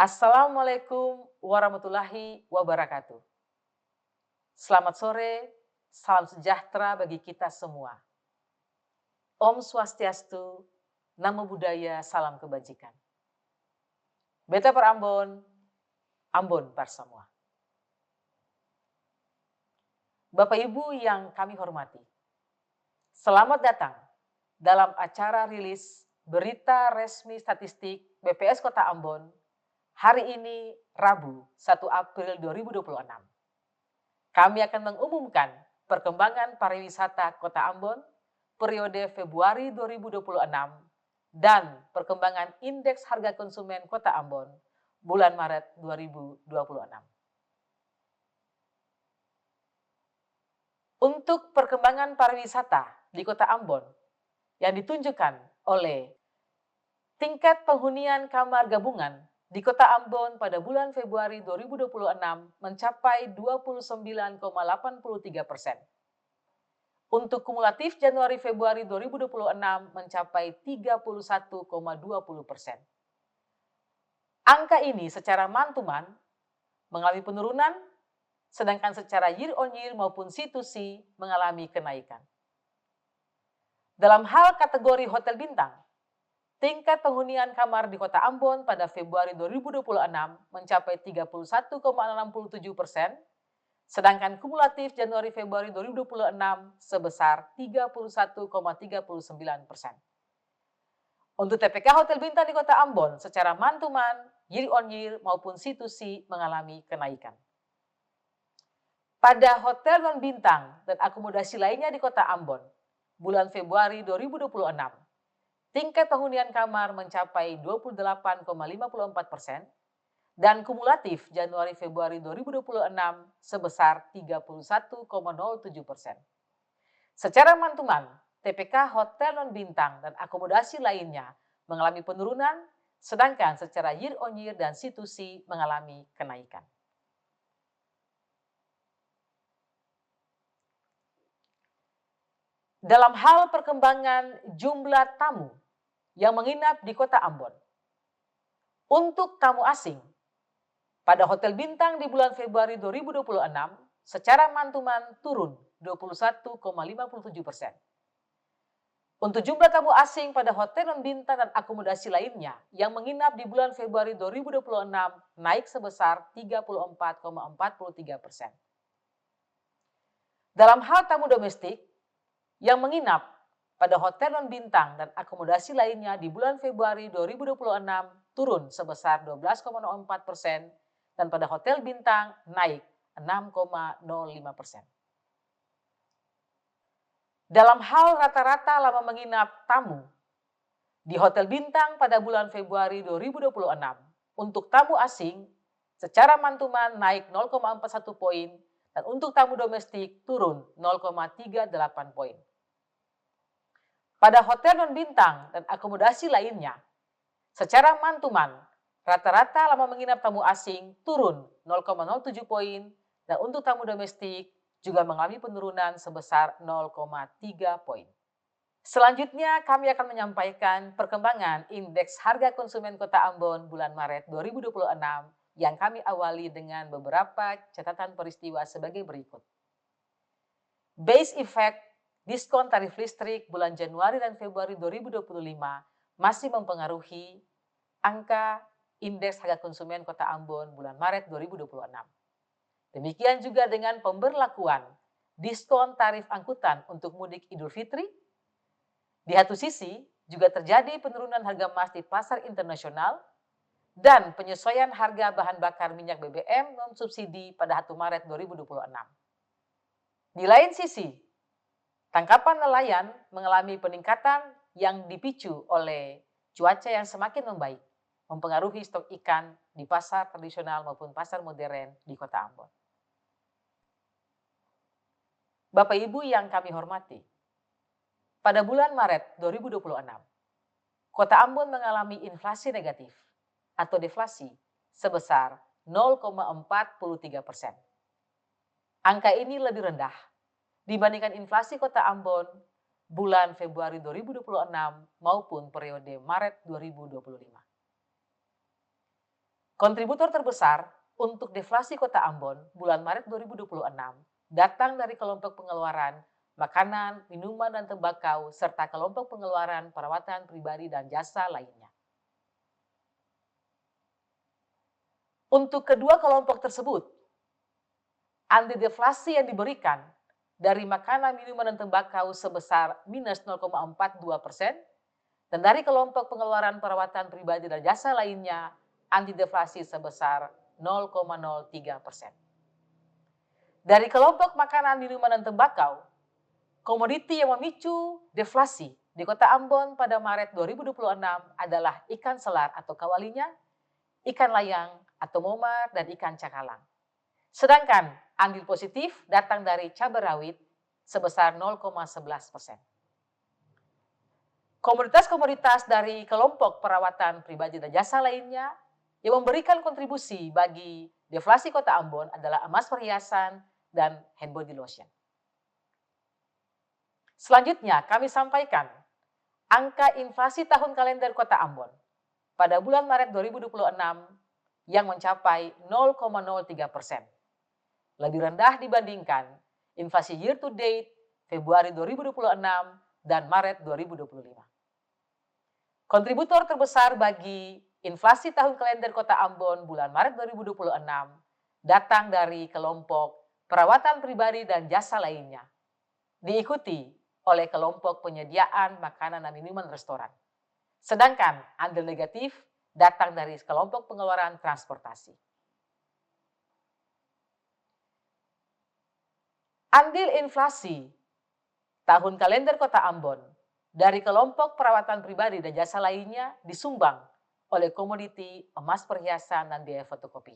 Assalamualaikum warahmatullahi wabarakatuh. Selamat sore, salam sejahtera bagi kita semua. Om Swastiastu, Namo Buddhaya, salam kebajikan. Beta per Ambon, Ambon par semua. Bapak Ibu yang kami hormati, selamat datang dalam acara rilis berita resmi statistik BPS Kota Ambon hari ini Rabu 1 April 2026. Kami akan mengumumkan perkembangan pariwisata Kota Ambon periode Februari 2026 dan perkembangan indeks harga konsumen Kota Ambon bulan Maret 2026. Untuk perkembangan pariwisata di Kota Ambon yang ditunjukkan oleh tingkat penghunian kamar gabungan di Kota Ambon pada bulan Februari 2026 mencapai 29,83%. Untuk kumulatif Januari-Februari 2026 mencapai 31,20%. Angka ini secara month-to-month mengalami penurunan, sedangkan secara year-on-year maupun C2C mengalami kenaikan. Dalam hal kategori hotel bintang, tingkat penghunian kamar di Kota Ambon pada Februari 2026 mencapai 31,67%, sedangkan kumulatif Januari-Februari 2026 sebesar 31,39%. Untuk TPK Hotel Bintang di Kota Ambon secara month-to-month, year-on-year maupun C2C mengalami kenaikan. Pada hotel non-bintang dan akomodasi lainnya di Kota Ambon, bulan Februari 2026, tingkat penghunian kamar mencapai 28,54% dan kumulatif Januari-Februari 2026 sebesar 31,07%. Secara month-to-month, TPK hotel non-bintang dan akomodasi lainnya mengalami penurunan, sedangkan secara year-on-year dan C2C mengalami kenaikan. Dalam hal perkembangan jumlah tamu yang menginap di Kota Ambon, untuk tamu asing, pada hotel bintang di bulan Februari 2026 secara month-to-month turun 21,57%. Untuk jumlah tamu asing pada hotel non-bintang dan akomodasi lainnya yang menginap di bulan Februari 2026 naik sebesar 34,43%. Dalam hal tamu domestik yang menginap pada hotel non-bintang dan akomodasi lainnya di bulan Februari 2026 turun sebesar 12,04% dan pada hotel bintang naik 6,05%. Dalam hal rata-rata lama menginap tamu di hotel bintang pada bulan Februari 2026 untuk tamu asing secara month-to-month naik 0,41 poin dan untuk tamu domestik turun 0,38 poin. Pada hotel non-bintang dan akomodasi lainnya, secara month-to-month, rata-rata lama menginap tamu asing turun 0,07 poin dan untuk tamu domestik juga mengalami penurunan sebesar 0,3 poin. Selanjutnya, kami akan menyampaikan perkembangan indeks harga konsumen Kota Ambon bulan Maret 2026 yang kami awali dengan beberapa catatan peristiwa sebagai berikut. Base effect diskon tarif listrik bulan Januari dan Februari 2025 masih mempengaruhi angka indeks harga konsumen Kota Ambon bulan Maret 2026. Demikian juga dengan pemberlakuan diskon tarif angkutan untuk mudik Idul Fitri. Di satu sisi juga terjadi penurunan harga emas di pasar internasional dan penyesuaian harga bahan bakar minyak BBM non-subsidi pada 1 Maret 2026. Di lain sisi, tangkapan nelayan mengalami peningkatan yang dipicu oleh cuaca yang semakin membaik, mempengaruhi stok ikan di pasar tradisional maupun pasar modern di Kota Ambon. Bapak Ibu yang kami hormati, pada bulan Maret 2026, Kota Ambon mengalami inflasi negatif atau deflasi sebesar 0,43%. Angka ini lebih rendah dibandingkan inflasi Kota Ambon bulan Februari 2026 maupun periode Maret 2025. Kontributor terbesar untuk deflasi Kota Ambon bulan Maret 2026 datang dari kelompok pengeluaran makanan, minuman, dan tembakau, serta kelompok pengeluaran perawatan pribadi dan jasa lainnya. Untuk kedua kelompok tersebut, andil deflasi yang diberikan dari makanan, minuman, dan tembakau sebesar minus 0,42%, dan dari kelompok pengeluaran perawatan pribadi dan jasa lainnya, anti deflasi sebesar 0,03%. Dari kelompok makanan, minuman, dan tembakau, komoditi yang memicu deflasi di Kota Ambon pada Maret 2026 adalah ikan selar atau kawalinya, ikan layang atau momar, dan ikan cakalang. Sedangkan andil positif datang dari cabai rawit sebesar 0,11%. Komoditas-komoditas dari kelompok perawatan pribadi dan jasa lainnya yang memberikan kontribusi bagi deflasi Kota Ambon adalah emas perhiasan dan hand body lotion. Selanjutnya kami sampaikan angka inflasi tahun kalender Kota Ambon pada bulan Maret 2026 yang mencapai 0,03%. Lebih rendah dibandingkan inflasi year to date Februari 2026 dan Maret 2025. Kontributor terbesar bagi inflasi tahun kalender Kota Ambon bulan Maret 2026 datang dari kelompok perawatan pribadi dan jasa lainnya, diikuti oleh kelompok penyediaan makanan dan minuman restoran. Sedangkan andil negatif datang dari kelompok pengeluaran transportasi. Andil inflasi tahun kalender Kota Ambon dari kelompok perawatan pribadi dan jasa lainnya disumbang oleh komoditi emas perhiasan dan biaya fotokopi.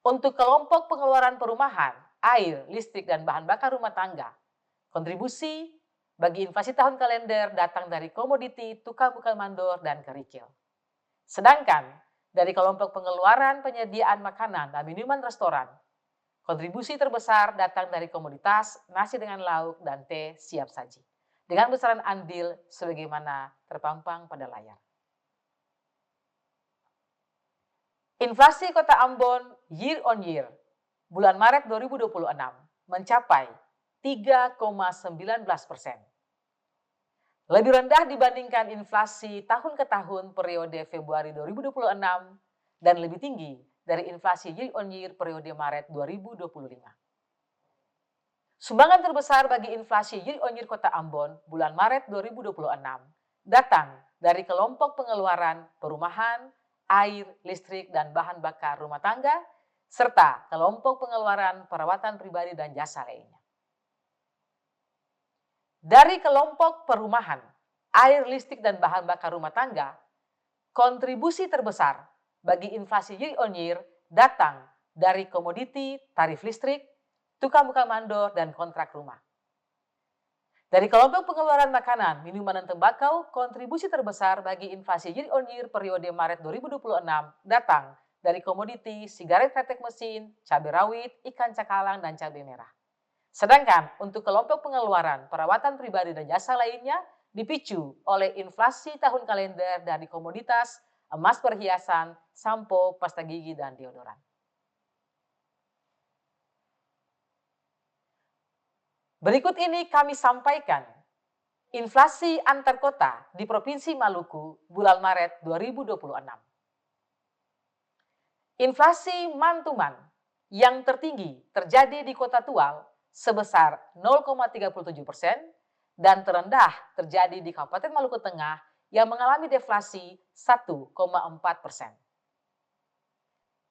Untuk kelompok pengeluaran perumahan, air, listrik, dan bahan bakar rumah tangga, kontribusi bagi inflasi tahun kalender datang dari komoditi tukang bukan mandor dan kerikil. Sedangkan dari kelompok pengeluaran penyediaan makanan dan minuman restoran, kontribusi terbesar datang dari komoditas nasi dengan lauk dan teh siap saji, dengan besaran andil sebagaimana terpampang pada layar. Inflasi Kota Ambon year on year bulan Maret 2026 mencapai 3,19%. Lebih rendah dibandingkan inflasi tahun ke tahun periode Februari 2026 dan lebih tinggi dari inflasi year on year periode Maret 2025. Sumbangan terbesar bagi inflasi year on year Kota Ambon bulan Maret 2026 datang dari kelompok pengeluaran perumahan, air, listrik, dan bahan bakar rumah tangga, serta kelompok pengeluaran perawatan pribadi dan jasa lainnya. Dari kelompok perumahan, air, listrik, dan bahan bakar rumah tangga, kontribusi terbesar bagi inflasi year on year datang dari komoditi tarif listrik, tukang bukan mandor, dan kontrak rumah. Dari kelompok pengeluaran makanan, minuman, dan tembakau, kontribusi terbesar bagi inflasi year on year periode Maret 2026 datang dari komoditi sigaret kretek mesin, cabai rawit, ikan cakalang, dan cabai merah. Sedangkan untuk kelompok pengeluaran perawatan pribadi dan jasa lainnya dipicu oleh inflasi tahun kalender dari komoditas emas perhiasan, sampo, pasta gigi, dan deodoran. Berikut ini kami sampaikan inflasi antar kota di Provinsi Maluku bulan Maret 2026. Inflasi month-to-month yang tertinggi terjadi di Kota Tual sebesar 0,37% dan terendah terjadi di Kabupaten Maluku Tengah yang mengalami deflasi 1,4%.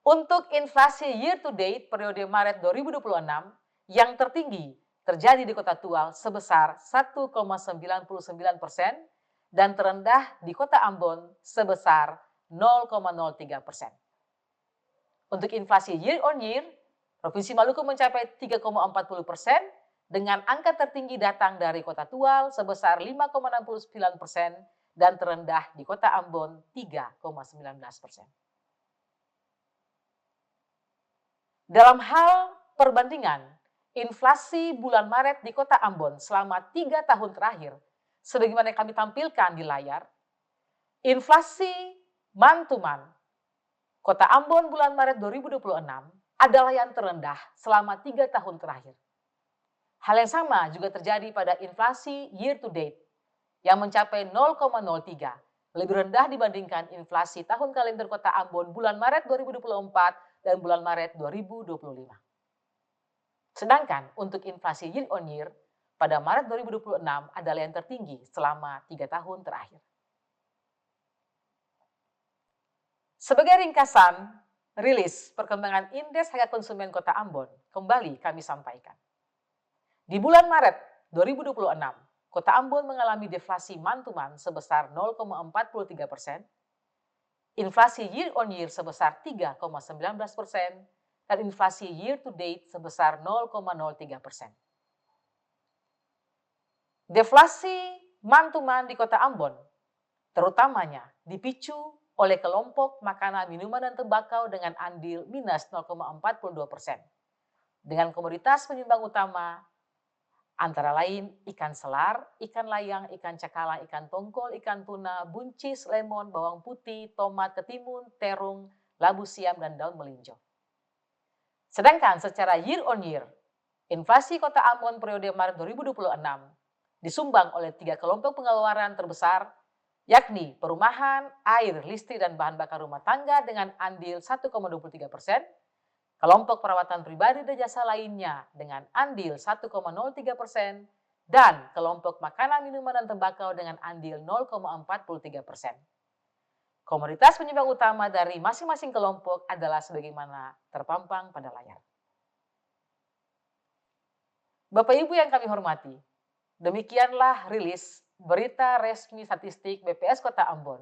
Untuk inflasi year to date periode Maret 2026 yang tertinggi terjadi di Kota Tual sebesar 1,99% dan terendah di Kota Ambon sebesar 0,03%. Untuk inflasi year on year, Provinsi Maluku mencapai 3,40% dengan angka tertinggi datang dari Kota Tual sebesar 5,69% dan terendah di Kota Ambon 3,19%. Dalam hal perbandingan, inflasi bulan Maret di Kota Ambon selama 3 tahun terakhir, sebagaimana kami tampilkan di layar, inflasi month to month Kota Ambon bulan Maret 2026 adalah yang terendah selama 3 tahun terakhir. Hal yang sama juga terjadi pada inflasi year to date yang mencapai 0,03, lebih rendah dibandingkan inflasi tahun kalender Kota Ambon bulan Maret 2024 dan bulan Maret 2025. Sedangkan untuk inflasi year on year pada Maret 2026 adalah yang tertinggi selama 3 tahun terakhir. Sebagai ringkasan, rilis perkembangan indeks harga konsumen Kota Ambon kembali kami sampaikan. Di bulan Maret 2026, Kota Ambon mengalami deflasi month-to-month sebesar 0,43%, inflasi year on year sebesar 3,19%, dan inflasi year to date sebesar 0,03%. Deflasi month-to-month di Kota Ambon terutamanya dipicu oleh kelompok makanan, minuman, dan tembakau dengan andil minus 0,42%. Dengan komoditas penyumbang utama antara lain ikan selar, ikan layang, ikan cakalang, ikan tongkol, ikan tuna, buncis, lemon, bawang putih, tomat, ketimun, terung, labu siam, dan daun melinjo. Sedangkan secara year on year, inflasi Kota Ambon periode Maret 2026 disumbang oleh 3 kelompok pengeluaran terbesar, yakni perumahan, air, listrik, dan bahan bakar rumah tangga dengan andil 1,23%, kelompok perawatan pribadi dan jasa lainnya dengan andil 1,03%, dan kelompok makanan, minuman, dan tembakau dengan andil 0,43%. Komoditas penyumbang utama dari masing-masing kelompok adalah sebagaimana terpampang pada layar. Bapak Ibu yang kami hormati, demikianlah rilis berita resmi statistik BPS Kota Ambon,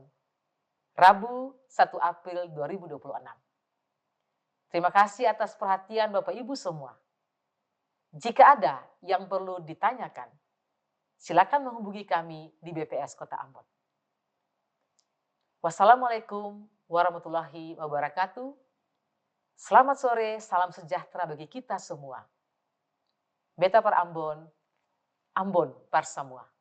Rabu 1 April 2026. Terima kasih atas perhatian Bapak Ibu semua. Jika ada yang perlu ditanyakan, silakan menghubungi kami di BPS Kota Ambon. Wassalamualaikum warahmatullahi wabarakatuh. Selamat sore, salam sejahtera bagi kita semua. Beta per Ambon, Ambon par semua.